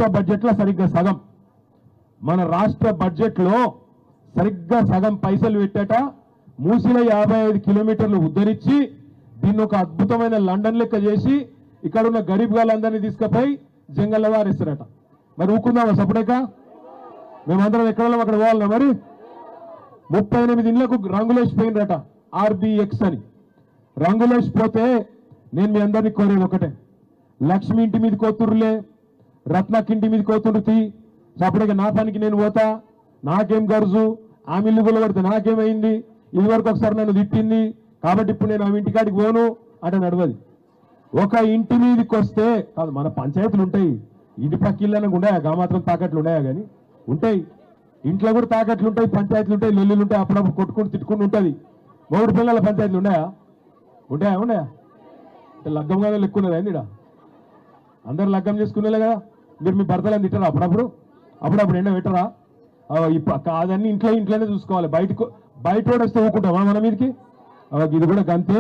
రాష్ట్ర బడ్జెట్లో సరిగ్గా సగం, మన రాష్ట్ర బడ్జెట్లో సరిగ్గా సగం పైసలు పెట్టాట మూసిలో 55 కిలోమీటర్లు ఉద్ధరించి దీన్ని ఒక అద్భుతమైన లండన్ లెక్క చేసి ఇక్కడ ఉన్న గరీబ్ గాళ్ళందరినీ తీసుకుపోయి జంగల్లో వారేస్తారట. మరి ఊకుందామా సపరేక? మేమందరం ఎక్కడ అక్కడ పోవాలన్నా? మరి 38 ఇండ్లకు రంగులేసిపోయినరట, ఆర్బిఎక్స్ అని రంగులేసిపోతే నేను మీ అందరినీ కోరేది ఒకటే, లక్ష్మి ఇంటి మీద కోతురులే, రత్నకి ఇంటి మీద కోతురుతి సపరేక నా పనికి నేను పోతా, నాకేం గరుజు, ఆమె ఇల్లు కొలబడితే నాకేమైంది, ఇదివరకు ఒకసారి నన్ను తిట్టింది కాబట్టి ఇప్పుడు నేను ఆమె ఇంటికాడికి పోను అంటే నడవది. ఒక ఇంటి మీదకి వస్తే కాదు, మన పంచాయతీలు ఉంటాయి, ఇంటి పక్క ఇళ్ళని ఉన్నాయా, గా మాత్రం తాకట్లు ఉన్నాయా? కానీ ఉంటాయి, ఇంట్లో కూడా తాకట్లు ఉంటాయి, పంచాయతీలు ఉంటాయి, లొల్లులు ఉంటాయి, అప్పుడప్పుడు కొట్టుకుని తిట్టుకుని ఉంటుంది. 3 పిల్లల పంచాయతీలు ఉన్నాయా? ఉంటాయా? ఉన్నాయా? లగ్గంగా లెక్కున్నదా? ఏంది అందరు లగ్గం చేసుకునేలే కదా. మీరు మీ భర్తలను తిట్టరా? అప్పుడప్పుడు ఎండ పెట్టరా? కాదన్నీ ఇంట్లోనే చూసుకోవాలి, బయట వస్తే ఊకుంటామా మన మీదకి? ఇది కూడా గంతే.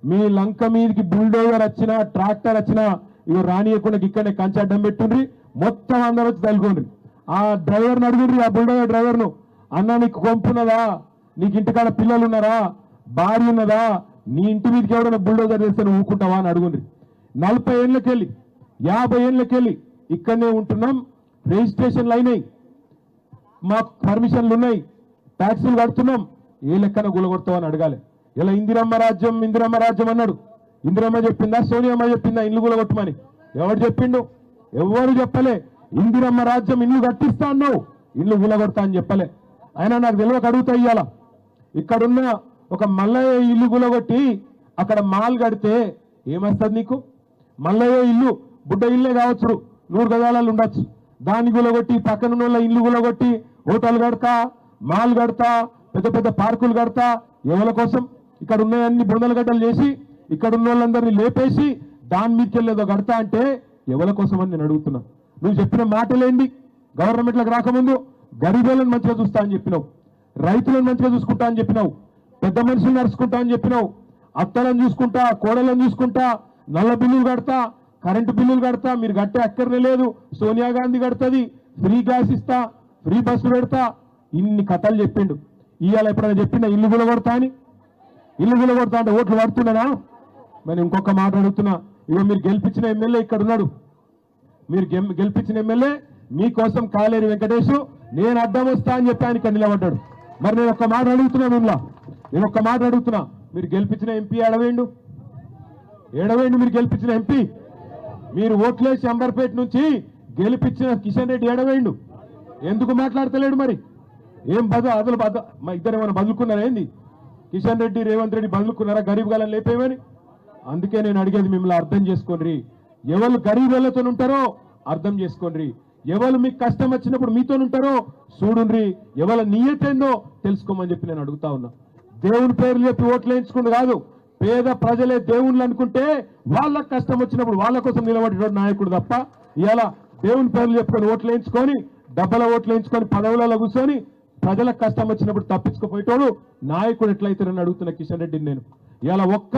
మీ లంక మీదకి బుల్డోజర్ వచ్చినా, ట్రాక్టర్ వచ్చినా ఇవి రానియకుండా ఇక్కడనే కంచె అడ్డం పెట్టుండ్రి, మొత్తం అందరూ వచ్చి తలుకోండి. ఆ డ్రైవర్ని అడుగుండ్రి, ఆ బుల్డోజర్ డ్రైవర్ను, అన్న నీకు కొంపున్నదా, నీకు ఇంటికాడ పిల్లలు ఉన్నారా, భార్య ఉన్నదా, నీ ఇంటి మీదకి ఎవడైనా బుల్డోజర్ చేస్తే నువ్వు ఊకుంటావా అని అడుగుండ్రి. 40 ఏళ్ళకెళ్ళి 50 ఏళ్ళకెళ్ళి ఇక్కడనే ఉంటున్నాం, రిజిస్ట్రేషన్లు అయినాయి, మాకు పర్మిషన్లు ఉన్నాయి, ట్యాక్సీలు కడుతున్నాం, ఏ లెక్కన గులగొడతావని అడగాలి. ఇలా ఇందిరమ్మ రాజ్యం అన్నాడు. ఇందిరమ్మ చెప్పిందా, సోనియమ్మ చెప్పిందా ఇల్లు గులగొట్టమని? ఎవరు చెప్పిండు? ఎవరు చెప్పలే. ఇందిరమ్మ రాజ్యం ఇల్లు కట్టిస్తా అన్నావు, ఇల్లు గులగొడతా అని చెప్పలే. అయినా నాకు తెలియక అడుగుతా, ఇయ్యాల ఇక్కడున్న ఒక మల్లయ్య ఇల్లు గులగొట్టి అక్కడ మాల్ కడితే ఏమొస్తుంది నీకు? మల్లయ్య ఇల్లు బుడ్డ ఇల్లే కావచ్చు, 100 గజాలలో ఉండొచ్చు, దాన్ని గులగొట్టి పక్కన వాళ్ళ ఇల్లు గులగొట్టి హోటల్ కడతా, మాల్ కడతా, పెద్ద పెద్ద పార్కులు కడతా, ఎవరి కోసం? ఇక్కడ ఉన్నాయన్ని బొందల గడ్డలు చేసి ఇక్కడ ఉన్న వాళ్ళందరినీ లేపేసి దాని మీదకి వెళ్ళేదో కడతా అంటే ఎవరి కోసం అని నేను అడుగుతున్నా. నువ్వు చెప్పిన మాటలేంటి? గవర్నమెంట్లకు రాకముందు గరీబులను మంచిగా చూస్తా అని చెప్పినావు, రైతులను మంచిగా చూసుకుంటా అని చెప్పినావు, పెద్ద మనుషులు నడుచుకుంటా అని చెప్పినావు, అత్తలను చూసుకుంటా, కోడలను చూసుకుంటా, నల్ల బిల్లులు కడతా, కరెంటు బిల్లులు కడతా, మీరు కట్టే అక్కర్నే లేదు, సోనియా గాంధీ కడుతుంది, ఫ్రీ గ్యాస్ ఇస్తా, ఫ్రీ బస్సు పెడతా, ఇన్ని కథలు చెప్పిండు. ఇవాళ ఎప్పుడైనా చెప్పిందా ఇల్లు గులగొడతా అని? ఇల్లు గులగొడతా అంటే ఓట్లు పడుతున్నానా? మరి ఇంకొక మాట అడుగుతున్నా, ఇక మీరు గెలిపించిన ఎమ్మెల్యే ఇక్కడ ఉన్నాడు, మీరు గెలిపించిన ఎమ్మెల్యే మీకోసం కాలేరు వెంకటేష్ నేను అడ్డం వస్తా అని చెప్పి ఆయన ఇక్కడ నిలబడ్డాడు. మరి నేను ఒక్క మాట అడుగుతున్నా, మీరు గెలిపించిన ఎంపీ ఏడవేండు? మీరు గెలిపించిన ఎంపీ, మీరు ఓట్లేసి అంబర్పేట నుంచి గెలిపించిన కిషన్ రెడ్డి ఏడవేండు? ఎందుకు మాట్లాడతలేడు? మరి ఏం మా ఇద్దరేమైనా బదులుకున్నారా ఏంది? కిషన్ రెడ్డి, రేవంత్ రెడ్డి బదులుకున్నారా గరీబ్ గాలను లేపేమని? అందుకే నేను అడిగేది మిమ్మల్ని అర్థం చేసుకోండి. ఎవరు గరీబులతో ఉంటారో అర్థం చేసుకోండి, ఎవరు మీకు కష్టం వచ్చినప్పుడు మీతో ఉంటారో చూడుండ్రి, ఎవరి నియతేందో తెలుసుకోమని చెప్పి నేను అడుగుతా ఉన్నా. దేవుని పేర్లు చెప్పి ఓట్లు వేయించుకుంటూ కాదు, పేద ప్రజలే దేవుళ్ళు అనుకుంటే వాళ్ళకి కష్టం వచ్చినప్పుడు వాళ్ళ కోసం నిలబడేటోడు నాయకుడు తప్ప, ఇలా దేవుని పేర్లు చెప్పుకొని ఓట్లు వేయించుకొని, డబ్బల ఓట్లు వేయించుకొని పదవులలో కూర్చొని ప్రజలకు కష్టం వచ్చినప్పుడు తప్పించుకుపోయేటోడు నాయకుడు ఎట్లయితారని అడుగుతున్న కిషన్ రెడ్డిని నేను. ఇలా ఒక్క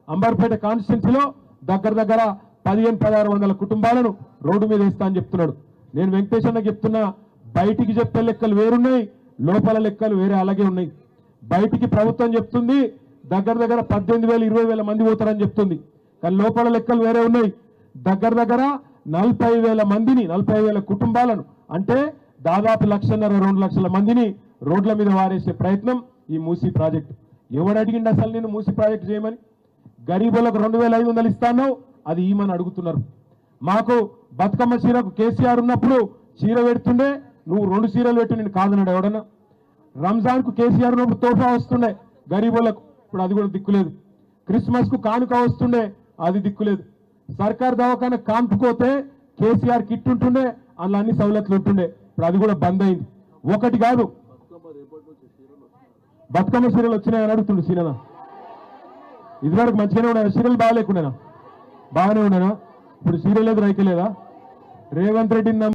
అంబర్పేట కాన్స్టిట్యున్సీలో దగ్గర 1500-1600 కుటుంబాలను రోడ్డు మీద వేస్తా అని చెప్తున్నాడు. నేను వెంకటేష్ అన్న చెప్తున్నా, బయటికి చెప్పే లెక్కలు వేరున్నాయి, లోపల లెక్కలు వేరే అలాగే ఉన్నాయి. బయటికి ప్రభుత్వం చెప్తుంది దగ్గర 18,000-20,000 మంది పోతారని చెప్తుంది, కానీ లోపల లెక్కలు వేరే ఉన్నాయి. దగ్గర 40,000 మందిని, 40,000 కుటుంబాలను, అంటే దాదాపు 1,50,000-2 లక్షల మందిని రోడ్ల మీద వారేసే ప్రయత్నం ఈ మూసీ ప్రాజెక్టు. ఎవడు అడిగిండి అసలు నేను మూసీ ప్రాజెక్టు చేయమని? గరీబులకు 2,500 ఇస్తాను, అది ఈమని అడుగుతున్నారు. మాకు బతుకమ్మ చీరకు కేసీఆర్ ఉన్నప్పుడు చీర పెడుతుండే, నువ్వు 2 చీరలు పెట్టు నేను కాదన్నాడు ఎవడన్నా? రంజాన్కు కేసీఆర్ ఉన్నప్పుడు తోఫా వస్తుండే గరీబులకు, ఇప్పుడు అది కూడా దిక్కులేదు. క్రిస్మస్కు కానుక వస్తుండే, అది దిక్కులేదు. సర్కార్ దవాఖాన కాంపుకోతే కేసీఆర్ కిట్ ఉంటుండే, అందులో అన్ని సౌలతులు ఉంటుండే, ఇప్పుడు అది కూడా బంద్ అయింది. ఒకటి కాదు, బతుకమ్మ చీరలు వచ్చినాయని అడుగుతుండే సీనన్న. ఇదివరకు మంచిగానే ఉన్నాయా చీరలు? బాగాలేకున్నానా? బాగానే ఉన్నానా? ఇప్పుడు చీర లేదు, రైతు లేదా? రేవంత్ రెడ్డిని